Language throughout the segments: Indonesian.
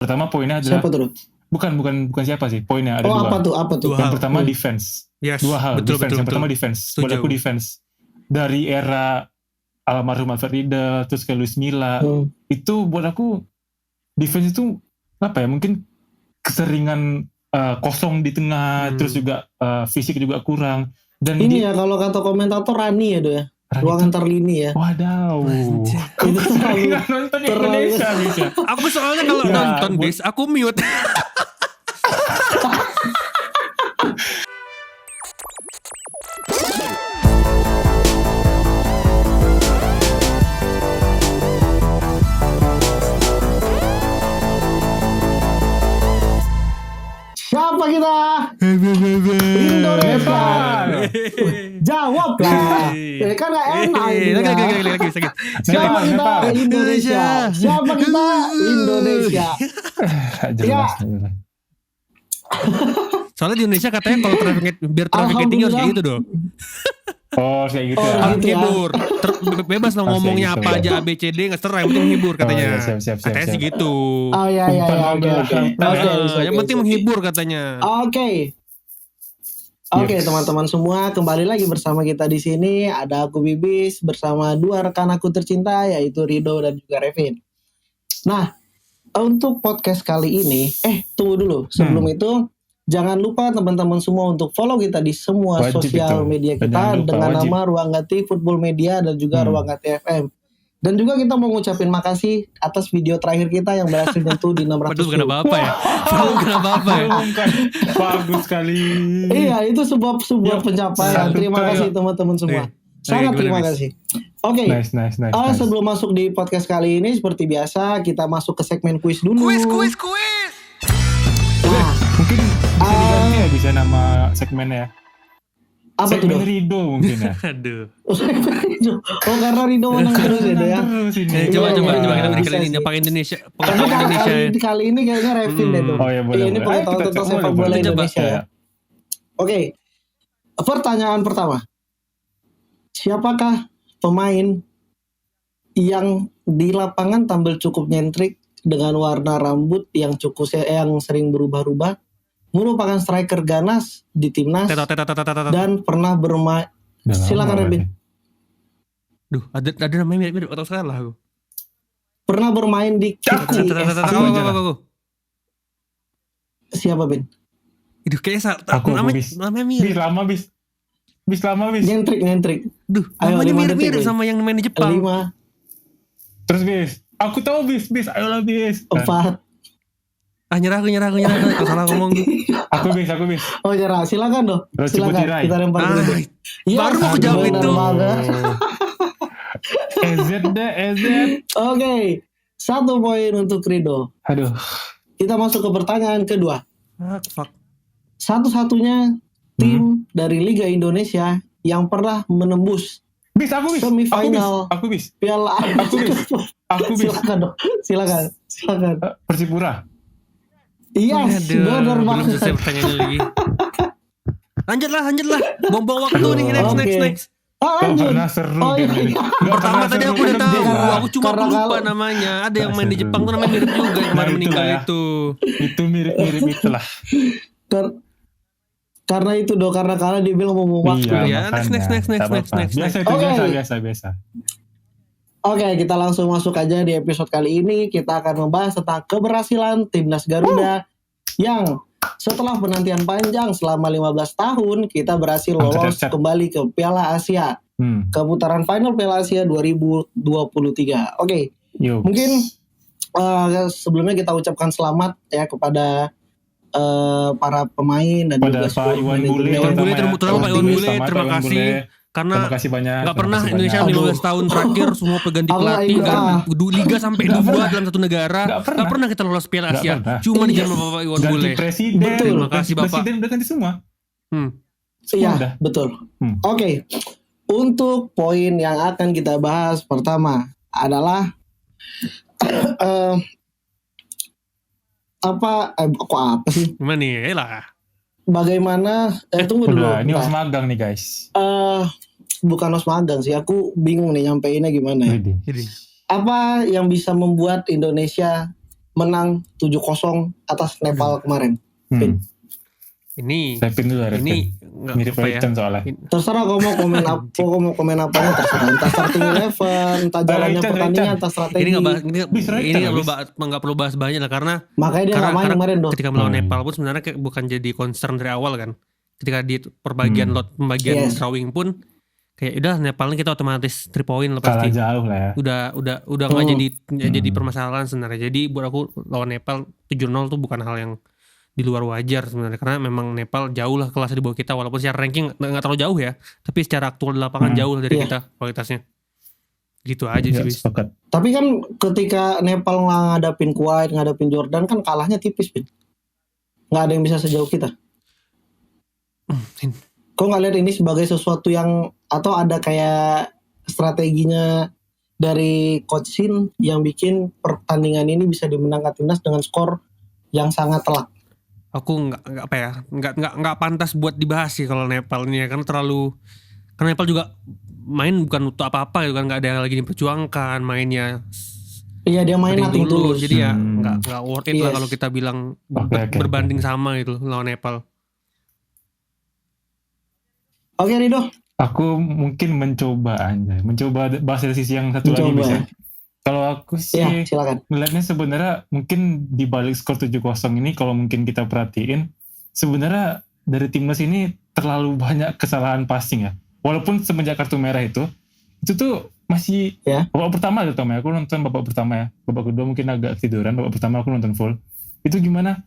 Pertama poinnya adalah Siapa tuh? bukan siapa sih, poinnya ada dua. Apa tuh? Yang pertama defense. Yes, Dua hal, betul, defense. betul, Yang pertama betul. defense. Setuju. Buat aku defense. Dari era almarhum Alfred Riedel, terus ke Luis Milla, itu buat aku defense itu apa ya? Mungkin keseringan kosong di tengah, terus juga fisik juga kurang. Dan ini ya kalau kata komentator Rani ya do ya. Ruangan terlini ya. Wadaw. Itu terlalu Nonton Indonesia bisa. Aku soalnya kalau nonton bis, aku mute. Siapa kita? Indonesia. Jawab lah. Kan gak enak ini. Lagi. Siapa kita? Indonesia. Siapa kita? Indonesia. Ya. Soalnya di Indonesia katanya kalau biar traffic tinggi harus kayak gitu dong. Oh kayak gitu ya. Harus hibur. Bebas lo ngomongnya apa aja ABCD nggak serai, yang penting menghibur katanya. Siap. Katanya sih gitu. Oh iya. Oke. Yang penting menghibur katanya. Oke, teman-teman semua, kembali lagi bersama kita di sini. Ada aku Bibis bersama dua rekan aku tercinta, yaitu Rido dan juga Revin. Nah, untuk podcast kali ini, tunggu dulu. Sebelum itu, jangan lupa teman-teman semua untuk follow kita di semua sosial media kita dengan nama Ruang Ganti Football Media dan juga Ruang Ganti FM. Dan juga kita mau ngucapin makasih atas video terakhir kita yang berhasil nyentuh di 600 views. Bukan apa-apa ya. Bagus sekali. Iya, itu sebuah pencapaian. Terima kasih teman-teman semua. Sangat terima kasih. Oke. Nice. Sebelum masuk di podcast kali ini, seperti biasa kita masuk ke segmen kuis dulu. Kuis. Nah, mungkin bisa diganti ya bisa nama segmennya. Apa segmen tuh? Rido mungkin ya. Aduh. Oh karena Rido menang terus ya. Coba kita beri kali ini apa Indonesia. Kali ini kayaknya Revin deh tuh. Oh ya boleh. Ini pengetahuan tentang sepak bola Indonesia ya. Oke. Pertanyaan pertama. Siapakah pemain yang di lapangan tampil cukup nyentrik dengan warna rambut yang sering berubah-ubah, merupakan striker ganas di timnas dan pernah bermain. Silakan Revin. Duh, ada namanya mirip atau salah aku. Pernah bermain di Kiki. Siapa Ben? Itu kayaknya namanya mirip. Bis lama. Nyentrik. Duh, namanya mirip sama yang main di Jepang. 5. Terus bis. Aku tahu bis. Ayolah bis. 4. Nyerah. Kalau salah ngomong. Aku bis. Oh nyerah, silakan dong. Silakan kita lempar dulu. Baru mau jawab itu. EZ. Oke. 1 poin untuk Rido. Aduh. Kita masuk ke pertanyaan kedua. Fuck. Satu-satunya tim dari Liga Indonesia yang pernah menembus semifinal Piala Aku bis. Silakan. Persipura. Yes, benar banget. Belum selesai pertanyaannya lagi. Lanjutlah. Buang waktu nih. Next. Lanjut. Karena seru. Pertama tadi aku udah tahu. Aku cuma lupa namanya. Ada yang main di Jepang tuh namanya mirip juga yang kemarin meninggal itu. Itu mirip itulah. Karena itu karena dia bilang mau waktu. Iya, next. Biasa. Oke, kita langsung masuk aja di episode kali ini. Kita akan membahas tentang keberhasilan Timnas Garuda yang setelah penantian panjang selama 15 tahun, kita berhasil lolos kembali ke Piala Asia. Ke putaran final Piala Asia 2023. Oke. Mungkin sebelumnya kita ucapkan selamat ya kepada para pemain dan juga Pak Iwan Bule, terima kasih. Karena gak pernah Indonesia 15 tahun terakhir semua peganti pelatih kan Liga sampai 2 dalam satu negara. Gak pernah kita lolos Piala Asia. Cuma di zaman Bapak Iwan Bule. Terima kasih Bapak. Presiden udah ganti semua. Iya betul. Oke. Untuk poin yang akan kita bahas pertama adalah apa sih? Gimana nih lah? Bagaimana? Tunggu dulu. Ini os magang nih guys. Bukan os magang sih. Aku bingung nih nyampeinnya gimana ya. Apa yang bisa membuat Indonesia menang 7-0 atas Nepal kemarin. Ini mirip Legend soalnya. Terserah kau mau komen apa terserah. Entah starting 11, entah jalannya pertandingan, entah strategi. Ini nggak perlu bahas banyak lah karena makanya dia nggak main kemarin dong. Ketika melawan Nepal pun sebenarnya bukan jadi concern dari awal kan. Ketika di pembagian drawing pun kayak udah Nepal ini kita otomatis 3 point lah pasti. Kalah jauh lah ya. Udah nggak jadi permasalahan sebenarnya. Jadi buat aku lawan Nepal 7-0 tuh bukan hal yang di luar wajar sebenarnya, karena memang Nepal jauh lah kelasnya di bawah kita, walaupun secara ranking nggak terlalu jauh ya, tapi secara aktual di lapangan jauh dari kita kualitasnya. Gitu aja sih. Tapi kan ketika Nepal ngadapin Kuwait, ngadapin Jordan kan kalahnya tipis, Bin. Nggak ada yang bisa sejauh kita. Kok nggak lihat ini sebagai sesuatu yang, atau ada kayak strateginya dari Coach Shin yang bikin pertandingan ini bisa dimenangkan timnas dengan skor yang sangat telak? Aku nggak pantas buat dibahas sih kalau Nepal ini ya, karena Nepal juga main bukan untuk apa-apa gitu kan, nggak ada yang lagi diperjuangkan mainnya. Iya, dia main nothing tulus. Jadi ya nggak worth it lah kalau kita bilang berbanding sama gitu lawan Nepal. Oke, Rido. Aku mungkin mencoba bahas dari sisi yang satu lagi bisa. Kalau aku sih melihatnya sebenarnya mungkin di balik skor 7-0 ini, kalau mungkin kita perhatiin sebenarnya dari timnas ini terlalu banyak kesalahan passing ya. Walaupun semenjak kartu merah itu tuh masih babak pertama aku nonton babak pertama ya. Babak kedua mungkin agak tiduran, babak pertama aku nonton full. Itu gimana?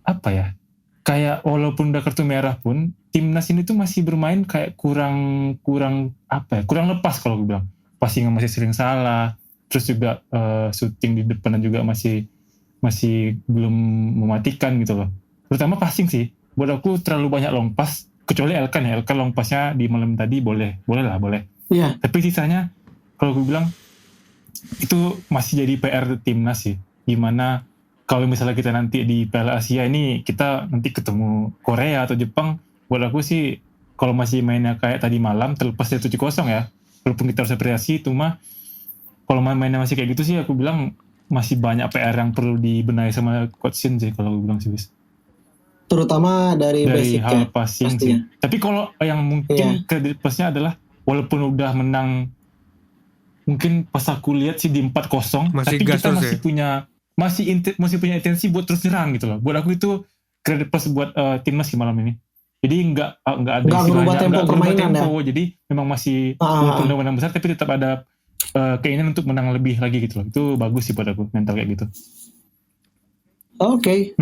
Apa ya? Kayak walaupun udah kartu merah pun timnas ini tuh masih bermain kayak kurang lepas kalau gue bilang. Passingnya masih sering salah. Terus juga shooting di depan juga masih belum mematikan gitu loh. Terutama passing sih. Buat aku terlalu banyak long pass. Kecuali Elkan long passnya di malam tadi boleh. Iya. Tapi sisanya kalau gue bilang itu masih jadi PR timnas sih. Gimana kalau misalnya kita nanti di Piala Asia ini kita nanti ketemu Korea atau Jepang. Buat aku sih kalau masih mainnya kayak tadi malam, terlepas dari 7-0 ya. Walaupun kita harus apresiasi, cuma kalau mainnya masih kayak gitu sih aku bilang masih banyak PR yang perlu dibenahi sama Coach Shin sih kalau aku bilang sih. Terutama dari hal passing sih. Tapi kalau yang mungkin kredit plusnya adalah walaupun udah menang, mungkin pas aku lihat sih di 4-0, tapi kita masih punya intensi buat terus nyerang gitu loh. Buat aku itu kredit plus buat timnas di malam ini. Jadi nggak ada istilahnya berubah tempo. Jadi memang masih walaupun udah menang besar tapi tetap ada keinginan untuk menang lebih lagi gitu loh. Itu bagus sih buat aku, mental kayak gitu. Oke.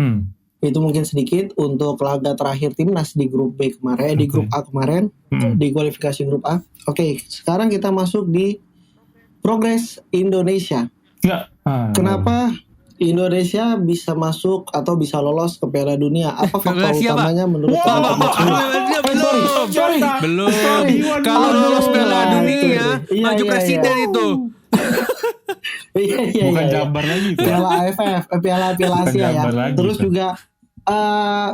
Itu mungkin sedikit untuk laga terakhir timnas di grup B kemarin, di grup A kemarin, di kualifikasi grup A. Oke, sekarang kita masuk di progres Indonesia. Kenapa Indonesia bisa masuk atau bisa lolos ke Piala Dunia? Apa faktor utamanya menurut Belum. Kalau lolos Piala Dunia, maju presiden itu. Bukan Jabar lagi itu. Piala AFF, Piala Asia ya. Terus juga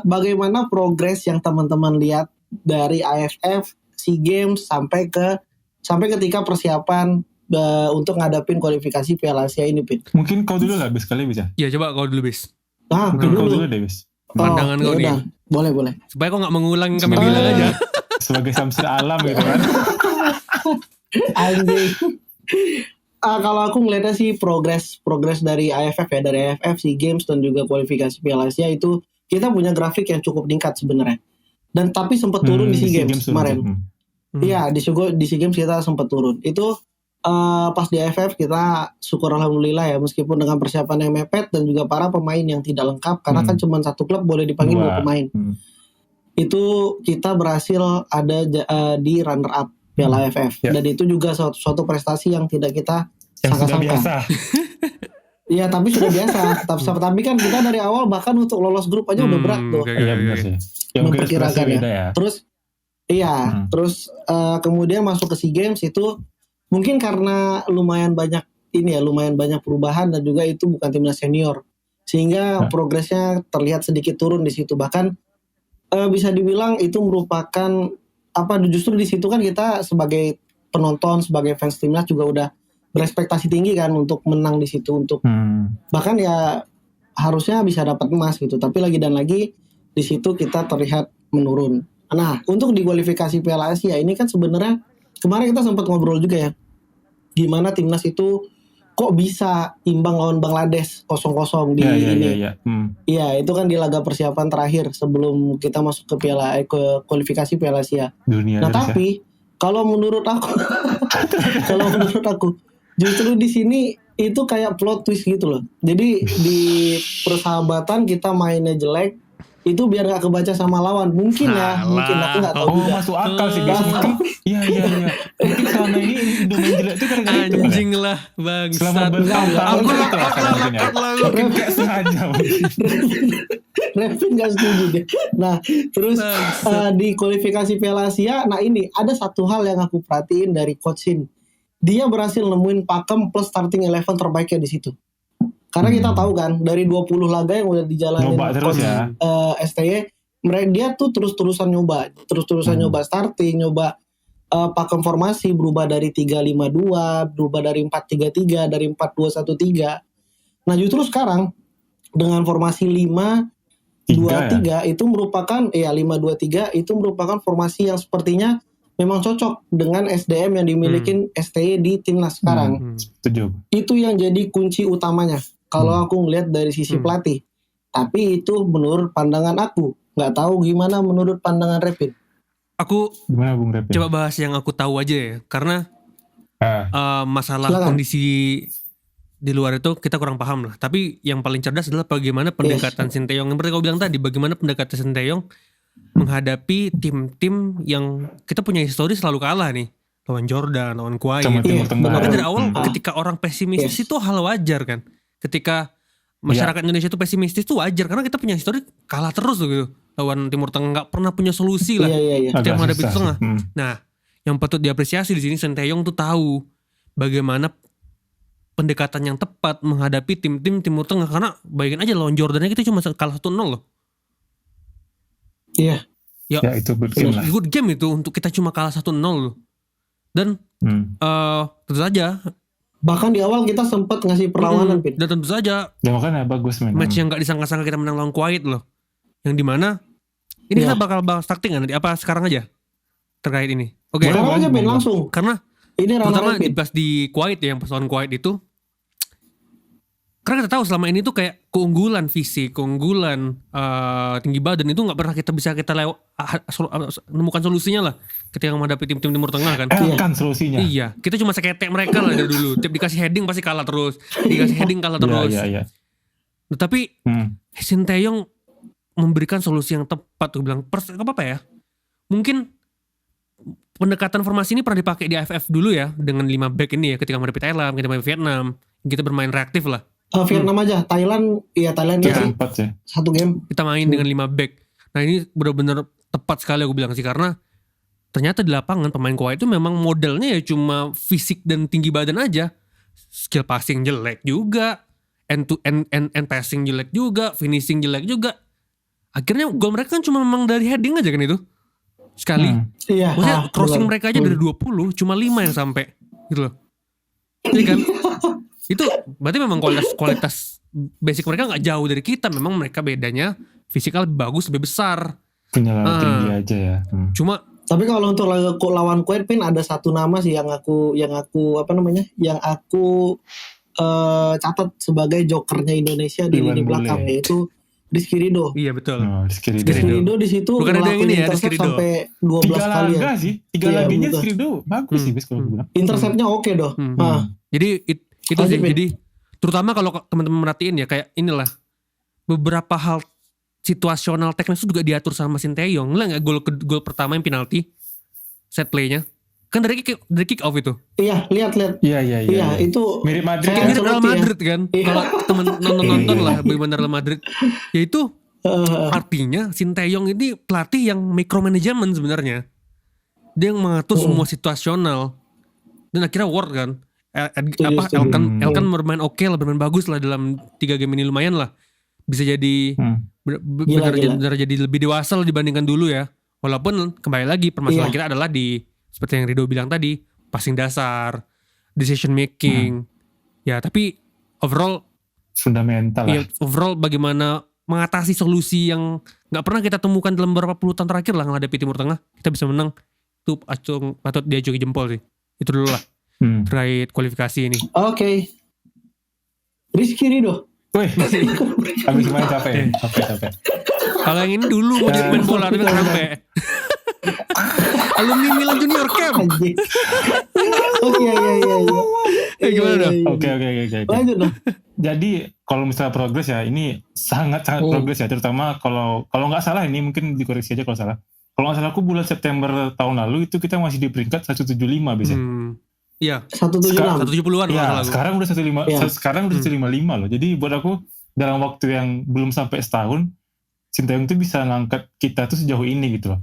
bagaimana progres yang teman-teman lihat dari AFF, SEA Games sampai ketika persiapan untuk ngadapin kualifikasi Piala Asia ini, Pin? Mungkin kau dulu lah, Bis, kali bisa. Ya coba kau dulu, Bis. Mungkin kau dulu deh, Bis. Pandangan kau nih. Boleh. Supaya kau gak mengulang kami bilang aja. Sebagai samsir alam gitu kan. Anjing. Kalau aku ngeliatnya sih progres dari AFF ya, dari AFF, SEA Games dan juga kualifikasi Piala Asia itu kita punya grafik yang cukup meningkat sebenarnya. Dan tapi sempat turun di SEA Games kemarin. Iya, di SEA Games kita sempat turun. Itu pas di AFF kita syukur alhamdulillah ya, meskipun dengan persiapan yang mepet dan juga para pemain yang tidak lengkap karena kan cuma satu klub boleh dipanggil 2 pemain. Itu kita berhasil ada di runner up Piala AFF dan itu juga suatu prestasi yang tidak kita sangka-sangka. Iya, tapi sudah biasa. Tapi kan kita dari awal bahkan untuk lolos grup aja udah berat tuh. Iya benar sih. Memperkirakan ya. Terus terus kemudian masuk ke SEA Games itu mungkin karena lumayan banyak perubahan dan juga itu bukan timnas senior sehingga progresnya terlihat sedikit turun di situ. Bahkan bisa dibilang itu merupakan justru di situ kan kita sebagai penonton, sebagai fans timnas juga udah berekspektasi tinggi kan untuk menang di situ, untuk bahkan ya harusnya bisa dapat emas gitu. Tapi lagi dan lagi di situ kita terlihat menurun. Nah, untuk di kualifikasi Piala Asia ini kan sebenarnya kemarin kita sempat ngobrol juga ya. Gimana timnas itu kok bisa imbang lawan Bangladesh 0-0 di ini. Iya, itu kan di laga persiapan terakhir sebelum kita masuk ke ke kualifikasi Piala Asia. Nah, tapi kalau menurut aku justru di sini itu kayak plot twist gitu loh. Jadi di persahabatan kita mainnya jelek, itu biar gak kebaca sama lawan. Mungkin mungkin aku gak tahu juga. Masuk akal sih guys. Iya. Mungkin selama ini Indo main jelek itu karena itu. Anjing lah bangsat. Selama bertahun-tahun itu mungkin gak sengaja. Revin gak setuju deh. Nah terus di kualifikasi Piala Asia, nah ini ada satu hal yang aku perhatiin dari Coach Shin. Dia berhasil nemuin pakem plus starting 11 terbaiknya di situ. Karena kita tahu kan dari 20 laga yang udah dijalanin STY, dia tuh terus-terusan nyoba starting, nyoba pakem formasi, berubah dari 3-5-2, berubah dari 4-3-3, dari 4-2-1-3. Nah justru sekarang dengan formasi 5-2-3 itu merupakan 5-2-3 itu merupakan formasi yang sepertinya memang cocok dengan SDM yang dimiliki STY di timnas sekarang. Itu yang jadi kunci utamanya. Kalau aku ngelihat dari sisi pelatih. Tapi itu menurut pandangan aku. Nggak tahu gimana menurut pandangan Revin. Aku gimana Bung Revin? Coba bahas yang aku tahu aja ya. Karena masalah kondisi di luar itu kita kurang paham lah. Tapi yang paling cerdas adalah bagaimana pendekatan Sinteyong. Yang seperti kau bilang tadi, bagaimana pendekatan Sinteyong menghadapi tim-tim yang kita punya histori selalu kalah nih. Lawan Jordan, lawan Kuwait. Bahkan dari awal ketika orang pesimis itu hal wajar kan. Ketika masyarakat Indonesia itu pesimistis itu wajar karena kita punya histori kalah terus gitu lawan Timur Tengah, nggak pernah punya solusi lah setiap menghadapi Tengah. Nah, yang patut diapresiasi di sini Sinteyong tuh tahu bagaimana pendekatan yang tepat menghadapi tim-tim Timur Tengah, karena bayangin aja lawan Jordan kita cuma kalah 1-0 loh. Iya. Ya itu good game itu untuk kita cuma kalah 1-0 loh. Dan tentu saja bahkan di awal kita sempat ngasih perlawanan, dan tentu saja makanya bagus match yang gak disangka-sangka kita menang lawan Kuwait loh, yang dimana ini kita bakal bahas taktik nanti apa sekarang aja terkait ini. Oke. Sekarang aja langsung karena ini terutama pas di Kuwait ya, yang pas lawan Kuwait itu, karena kita tahu selama ini tuh kayak keunggulan fisik, keunggulan tinggi badan itu nggak pernah kita nemukan solusinya lah ketika menghadapi tim-tim Timur Tengah kan. Kan solusinya. Iya, kita cuma seketek mereka lah dari dulu. Tiap dikasih heading pasti kalah terus, dikasih heading kalah terus. Iya. Nah, tapi Sinteyong memberikan solusi yang tepat. Tuh bilang apa ya? Mungkin pendekatan formasi ini pernah dipakai di AFF dulu ya dengan 5 back ini ya, ketika menghadapi Thailand, kita menghadapi Vietnam, kita bermain reaktif lah. Vietnam aja, Thailand sih. Satu game kita main dengan 5 back. Nah ini benar-benar tepat sekali aku bilang sih, karena ternyata di lapangan pemain Kuwait itu memang modelnya ya cuma fisik dan tinggi badan aja. Skill passing jelek juga, end to end passing jelek juga, finishing jelek juga. Akhirnya gol mereka kan cuma memang dari heading aja kan itu sekali. Maksudnya crossing mereka aja dari 20 cuma 5 yang sampai gitu loh. Jadi kan itu berarti memang kualitas basic mereka nggak jauh dari kita. Memang mereka bedanya fisikal lebih bagus, lebih besar, punya tinggi aja ya. Cuma tapi kalau untuk lawan Kuwait Pin ada satu nama sih yang aku catat sebagai jokernya Indonesia di lini belakang, yaitu Rizky Ridho. Iya betul. Rizky Ridho di situ ngelakuin intercept sampai 12 kali ya. Tiga laginya Rizky Ridho bagus sih kalau bilang. Interceptnya oke doh. Jadi itu sih. Jadi terutama kalau teman-teman merhatiin ya, kayak inilah beberapa hal situasional teknis itu juga diatur sama Sinteyong. Lihat nggak gol pertama yang penalti set playnya kan dari kick off itu. Iya, lihat. Iya, itu mirip Madrid kan. Mirip Real Madrid kan. Kalau temen nonton lah bagaimana Real Madrid. Ya itu artinya Sinteyong ini pelatih yang micromanagement sebenarnya. Dia yang mengatur semua situasional. Dan akhirnya work kan. Elkan bermain oke lah, bermain bagus lah dalam 3 game ini, lumayan lah. Bisa jadi benar jadi lebih dewasa lah dibandingkan dulu ya. Walaupun kembali lagi permasalahan kita adalah di seperti yang Ridho bilang tadi, passing dasar, decision making. Ya tapi overall fundamental lah. Overall bagaimana mengatasi solusi yang nggak pernah kita temukan dalam beberapa puluh tahun terakhir lah menghadapi Timur Tengah. Kita bisa menang, itu patut diajuki jempol sih. Itu dulu lah terkait kualifikasi ini. Oke. Rizky Ridho. Wih, habis main capek. Kalau yang ini dulu mau main bola tapi nggak sampai. Alumni Milan Junior Camp. Oh iya. Gimana dong? Oke. Lanjut dong. Jadi kalau misalnya progres ya, ini sangat progres ya, terutama kalau nggak salah, ini mungkin dikoreksi aja kalau salah. Kalau nggak salah aku bulan September tahun lalu itu kita masih di peringkat 175 biasanya. Iya. 170-an. Iya, sekarang udah 155 loh. Jadi buat aku dalam waktu yang belum sampai setahun, Sintayong tuh bisa ngangkat kita tuh sejauh ini gitu loh.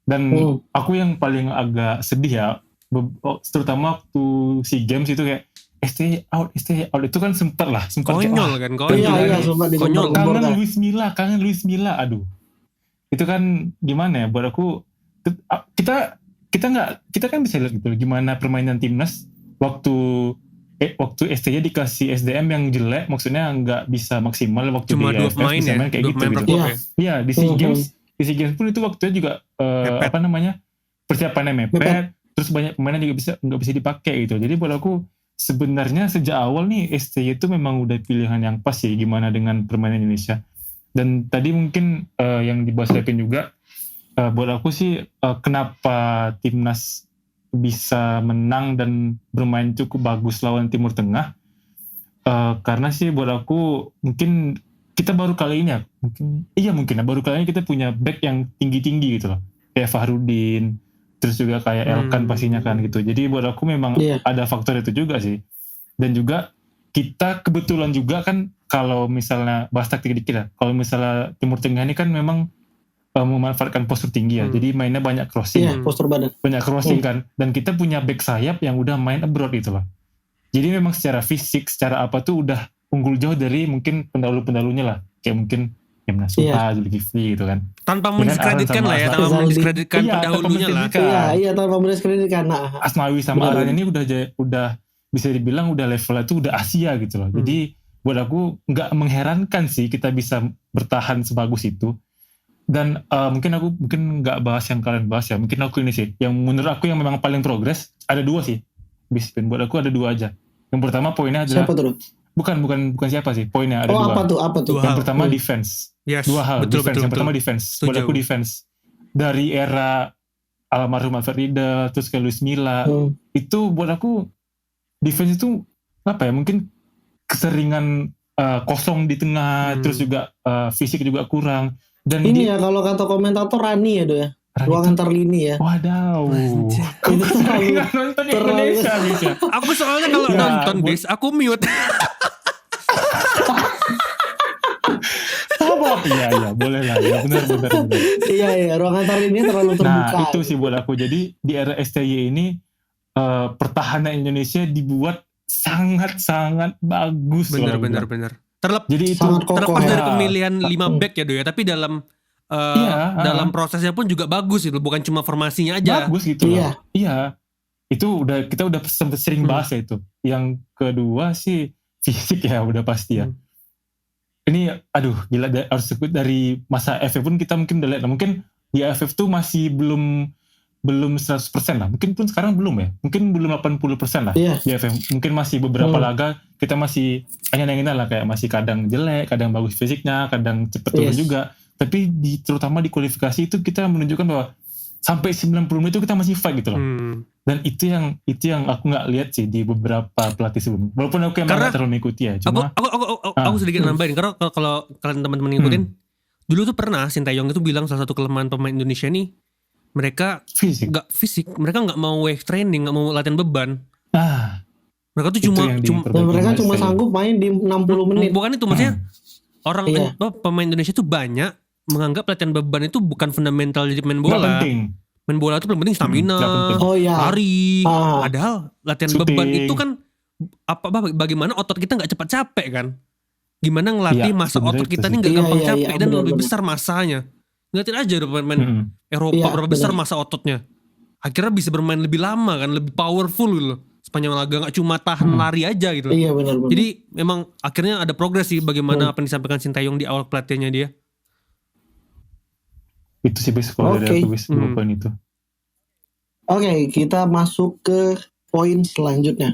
Dan aku yang paling agak sedih ya, terutama waktu SEA Games itu kayak stay out itu kan sempat konyol kayak, kan konyol. Iya, sempat konyol. Kangen Luis Milla, aduh. Itu kan gimana ya, buat aku kita kan bisa lihat gitu gimana permainan timnas waktu STY dikasih SDM yang jelek, maksudnya nggak bisa maksimal waktu cuma di dua pemain ya, kayak gitu. Iya, di SEA Games pun itu waktunya juga persiapannya mepet, terus banyak pemainnya juga nggak bisa dipakai gitu. Jadi buat aku sebenarnya sejak awal nih STY itu memang udah pilihan yang pas sih gimana dengan permainan Indonesia. Dan tadi mungkin yang dibahas Levin juga, buat aku sih kenapa timnas bisa menang dan bermain cukup bagus lawan Timur Tengah, karena sih buat aku mungkin kita baru kali ini baru kali ini kita punya back yang tinggi-tinggi gitu loh, kayak Fahrudin, terus juga kayak Elkan pastinya kan gitu. Jadi buat aku memang ada faktor itu juga sih. Dan juga kita kebetulan juga kan kalau misalnya bahas taktik dikit ya, kalau misalnya Timur Tengah ini kan memang memanfaatkan postur tinggi ya, jadi mainnya banyak crossing, postur badan banyak crossing kan, dan kita punya back sayap yang udah main abroad gitu loh. Jadi memang secara fisik, secara apa tuh udah unggul jauh dari mungkin pendahulu-pendahulunya lah, kayak mungkin Yamna Suha, Zulkifli gitu kan. Tanpa mendiskreditkan lah ya, tanpa mendiskreditkan pendahulunya lah. Iya, tanpa mendiskreditkan. Asmawi sama Aran ini udah bisa dibilang udah levelnya tuh udah Asia gitu loh. Jadi buat aku nggak mengherankan sih kita bisa bertahan sebagus itu. Dan mungkin nggak bahas yang kalian bahas ya, mungkin aku ini sih yang menurut aku yang memang paling progres ada dua sih. Buat aku ada dua aja. Yang pertama poinnya adalah siapa tuh? Bukan siapa sih, poinnya ada dua. Apa tuh? Yang pertama defense. Yes, dua hal, betul, defense. Yang pertama defense. Buat aku defense dari era almarhum Alfred Riedel terus ke Luis Milla, itu buat aku defense itu apa ya, mungkin keseringan kosong di tengah, terus juga fisik juga kurang. Dan ini ya kalau kata komentator Rani ya do ya, ruang antar lini ya. Wadaw. Itu nonton Indonesia bisa. Aku soalnya kalau nonton bis aku mute. Apa? Iya, boleh lah. Ya, benar. Iya, ruang antar lini terlalu terbuka. Nah, itu sih buat aku. Jadi di era STY ini pertahanan Indonesia dibuat sangat-sangat bagus. Benar. Jadi itu terlepas dari pemilihan 5 back ya do ya, tapi dalam dalam prosesnya pun juga bagus itu, bukan cuma formasinya aja. Bagus gitu. Iya. Itu kita udah sering bahas ya itu. Yang kedua sih fisik ya udah pasti ya. Ini aduh gila, harus sebut dari masa AFF pun kita mungkin udah lihat. Mungkin di AFF tuh masih belum 100% lah. Mungkin pun sekarang belum ya. Mungkin belum 80% lah. Di AFF. Mungkin masih beberapa laga kita masih angin-anginan lah, kayak masih kadang jelek, kadang bagus fisiknya, kadang cepet turun juga. Tapi terutama di kualifikasi itu kita menunjukkan bahwa sampai 90 menit itu kita masih fight gitu loh. Dan itu yang aku nggak lihat sih di beberapa pelatih sebelumnya. Walaupun aku emang nggak terlalu mengikuti ya. Cuma aku sedikit nambahin, karena kalau kalian teman-teman ngikutin, dulu tuh pernah Sintayong itu bilang salah satu kelemahan pemain Indonesia nih, mereka nggak fisik, mereka nggak mau wave training, nggak mau latihan beban. Mereka tuh cuma sanggup main di 60 menit. Bukan itu maksudnya, pemain Indonesia tuh banyak menganggap latihan beban itu bukan fundamental jadi main bola. Gak penting. Main bola itu paling penting stamina, lari. Padahal latihan beban itu kan bagaimana otot kita nggak cepat capek kan? Gimana ngelatih masa otot kita ini nggak gampang capek dan lebih besar masanya. Ngeliatin aja udah pemain Eropa berapa besar masa ototnya. Akhirnya bisa bermain lebih lama kan, lebih powerful gitu loh. sepanjang laga, nggak cuma tahan lari aja gitu. Iya benar. Jadi memang akhirnya ada progres sih bagaimana apa yang disampaikan Sintayong di awal pelatihannya dia. Itu sih bis kalau dari aku bis 2 poin itu. Oke, kita masuk ke poin selanjutnya.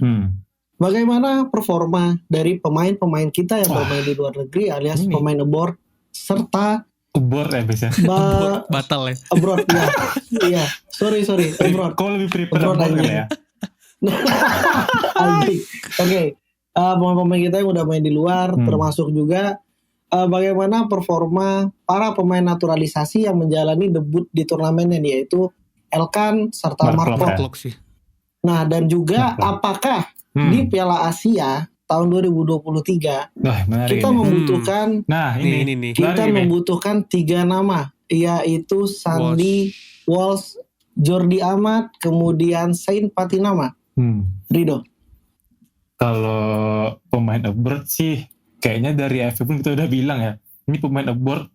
Bagaimana performa dari pemain-pemain kita yang bermain di luar negeri alias pemain abroad serta abroad ya biasanya. Batal ya. Abroad ya. Iya, sorry abroad. Kau lebih prefer abroad kan ya? Oke. Pemain-pemain kita yang udah main di luar termasuk juga bagaimana performa para pemain naturalisasi yang menjalani debut di turnamen ini yaitu Elkan serta Mark Klok sih. Nah, dan juga apakah di Piala Asia tahun 2023 kita membutuhkan kita membutuhkan 3 nama yaitu Sandy Walsh, Jordi Amat, kemudian Saint Patinama. Rido. Kalau pemain abroad sih kayaknya dari AFF pun kita udah bilang ya, ini pemain abroad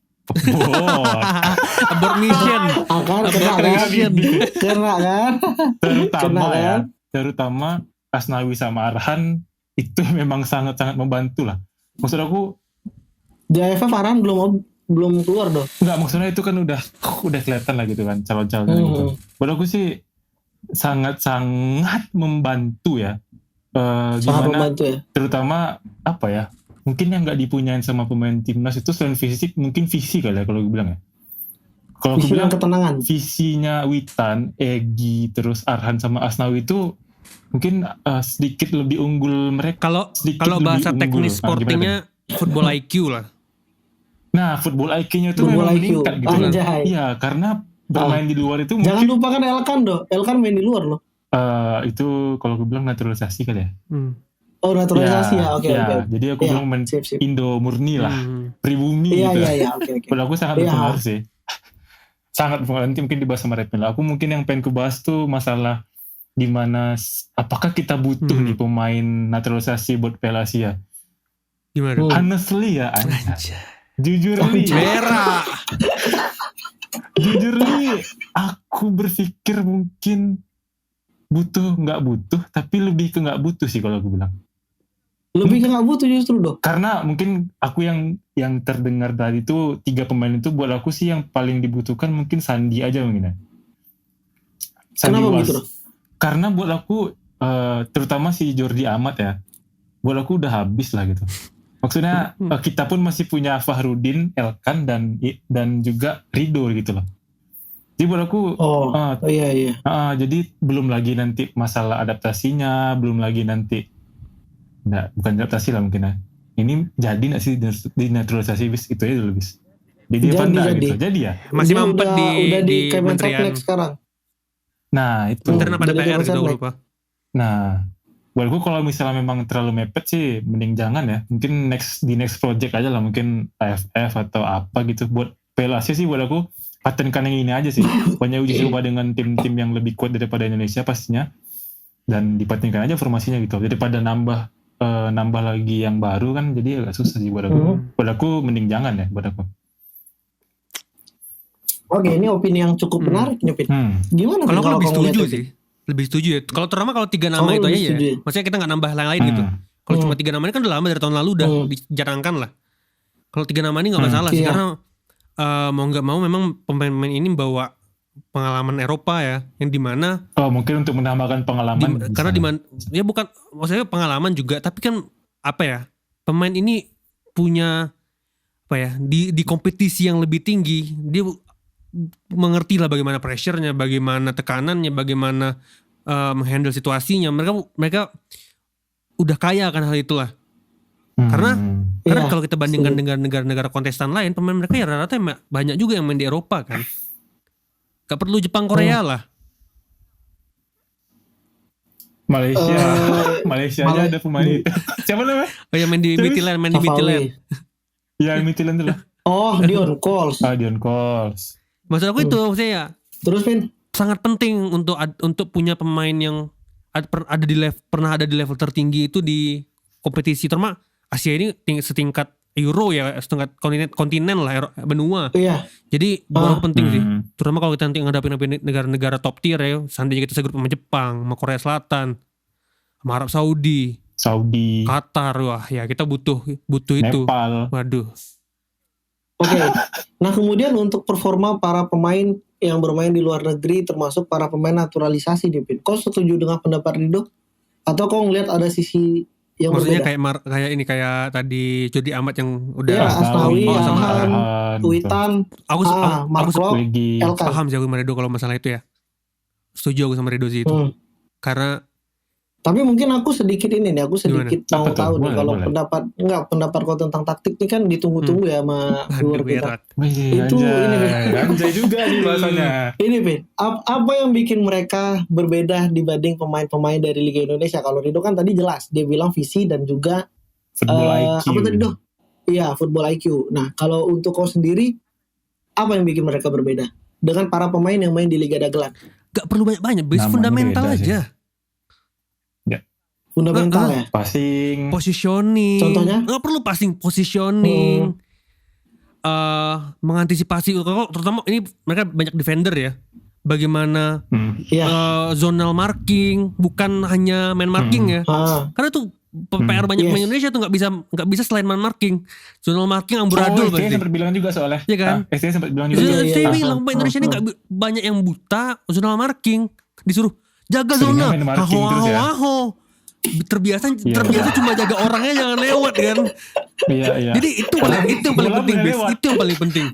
abroad mission kena kan terutama Asnawi sama Arhan itu memang sangat-sangat membantu lah. Maksud aku di AFF Arhan belum keluar dong. Enggak, maksudnya itu kan udah kelihatan lah gitu kan calon-calonnya gitu. Buat aku sih sangat membantu ya. Gimana membantu ya. Terutama apa ya? Mungkin yang nggak dipunyain sama pemain timnas itu selain fisik mungkin visi kali ya kalau gue bilang ya. Kalau gue bilang ketenangan. Visinya Witan, Egy, terus Arhan sama Asnawi itu mungkin sedikit lebih unggul mereka. Kalau bahasa teknis sportingnya football IQ lah. Nah, football IQ-nya itu memang meningkat gitu kan. Iya, karena bermain di luar itu jangan lupakan Elkan main di luar loh. Itu kalau gue bilang naturalisasi kali ya. Oh, naturalisasi ya. Oke. Jadi aku bilang main Indo murni lah. Pribumi gitu. Iya, oke. Kalau aku sangat berpengaruh sih. Sangat berpengaruh. Nanti mungkin dibahas sama Redmil. Aku mungkin yang pengen kubahas tuh masalah gimana apakah kita butuh nih pemain naturalisasi buat Piala Asia. Gimana? Honestly ya, jujur nih aku berpikir mungkin nggak butuh tapi lebih ke nggak butuh sih kalau aku bilang. Lebih ke nggak butuh justru dong. Karena mungkin aku yang terdengar tadi itu 3 pemain itu buat aku sih yang paling dibutuhkan mungkin Sandi aja mungkin ya. Kenapa begitu? Karena buat aku terutama si Jordi Amat ya, buat aku udah habis lah gitu. Maksudnya kita pun masih punya Fahrudin, Elkan dan juga Rido gitu loh. Jadi buat aku iya. Jadi belum lagi nanti masalah adaptasinya, belum lagi nanti bukan adaptasi lah mungkin ya. Ini jadi nggak sih di naturalisasi bis itu aja dulu bis. Jadi apa enggak gitu. Jadi ya. Masih mampet di Kementerian sekarang. Nah itu. Kementerian apa DPR gitu lupa. Nah, buat gue kalau misalnya memang terlalu mepet sih mending jangan ya. Mungkin di next project aja lah, mungkin AFF atau apa gitu. Buat Piala Asia sih buat aku patenkan yang ini aja sih. Banyak uji coba dengan tim-tim yang lebih kuat daripada Indonesia pastinya. Dan dipatenkan aja formasinya gitu. Daripada nambah lagi yang baru kan jadi agak susah sih buat aku. Buat aku mending jangan ya buat aku. Oke, ini opini yang cukup menarik nih, Pin. Gimana? Kalau aku lebih setuju sih. Lebih setuju ya. Kalau terutama kalau 3 nama itu aja ya. Maksudnya kita nggak nambah lain gitu. Kalau cuma 3 nama ini kan udah lama dari tahun lalu udah dijarangkan lah. Kalau 3 nama ini nggak masalah sih karena mau nggak mau memang pemain-pemain ini bawa pengalaman Eropa ya, yang dimana mungkin untuk menambahkan pengalaman karena dimana ya bukan maksudnya pengalaman juga, tapi kan apa ya, pemain ini punya apa ya di kompetisi yang lebih tinggi dia mengerti lah bagaimana pressure-nya, bagaimana tekanannya, bagaimana menghandle situasinya. Mereka udah kaya akan hal itulah. Karena kalau kita bandingkan dengan negara-negara kontestan lain, pemain mereka ya rata-rata banyak juga yang main di Eropa kan. Gak perlu Jepang, Korea lah. Malaysia aja ada pemain itu. Siapa namanya? Oh ya main di Midtjylland. Ya Midtjylland tuh lah. Oh, Dion Coles. Dion Coles. Maksud aku itu maksudnya ya. Terus Vin, sangat penting untuk punya pemain yang pernah ada di level tertinggi itu di kompetisi terutama Asia ini setingkat Euro ya, setingkat kontinen lah, benua. Iya. Jadi baru penting sih. Terutama kalau kita nanti ngadapin negara-negara top tier ya, seandainya kita segrup sama Jepang, sama Korea Selatan, sama Arab Saudi, Qatar, wah ya kita butuh itu. Nepal. Waduh. Oke. Nah kemudian untuk performa para pemain yang bermain di luar negeri termasuk para pemain naturalisasi nih, Pin. Kau setuju dengan pendapat Rido? Atau kau ngeliat ada sisi yang maksudnya berbeda? kayak tadi Jody Amat yang udah ya, Asnawi, sama Witan, aku Elkan. paham sih aku sama Rido kalau masalah itu ya. Setuju aku sama Rido sih itu. Karena tapi mungkin aku sedikit mau tahu nih kalau pendapat kau tentang taktik ini kan ditunggu-tunggu ya sama viewer kita. Itu anjay juga nih bahasanya. Ini Pin, apa yang bikin mereka berbeda dibanding pemain-pemain dari Liga Indonesia? Kalau Rido kan tadi jelas dia bilang visi dan juga football IQ. Apa tadi Doh? Iya, football IQ. Nah, kalau untuk kau sendiri apa yang bikin mereka berbeda dengan para pemain yang main di Liga Dagelan? Gak perlu banyak-banyak, base fundamental aja. Fundamental ya? Passing, positioning. Contohnya? Gak perlu passing, positioning. Mengantisipasi, terutama ini mereka banyak defender ya. Bagaimana zonal marking, bukan hanya man marking ya. Karena tuh PR banyak main Indonesia tuh nggak bisa selain man marking. Zonal marking amburadul pasti. sempat bilang juga soalnya. Iya kan? STN sempat bilang juga. Saya bilang pemain Indonesia ini nggak banyak yang buta zonal marking, disuruh jaga zona. Aho. Terbiasa cuma jaga orangnya jangan lewat kan. Iya. Jadi itu yang paling penting, itu yang paling penting.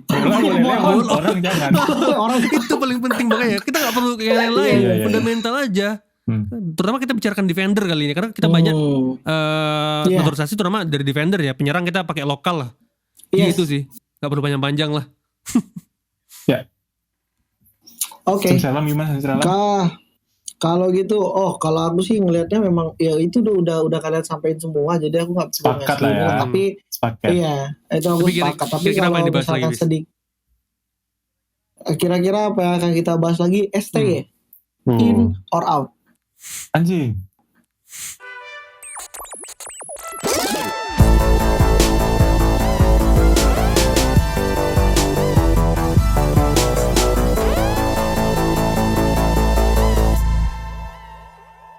Orang jangan. Orang itu paling penting, makanya kita nggak perlu yang lain-lain, fundamental aja. Terutama kita bicarakan defender kali ini karena kita banyak naturalisasi terutama dari defender ya, penyerang kita pakai lokal lah. Gitu sih, nggak perlu panjang-panjang lah. Ya. Oke. Salam gimana? Kalau gitu, kalau aku sih ngelihatnya memang ya itu udah kalian sampaikan semua, jadi aku nggak perlu sepakat lah ya. Tapi iya itu aku sepakat. Tapi kalau misalkan sedikit, kira-kira apa yang akan kita bahas lagi? ST in or out? Anjing.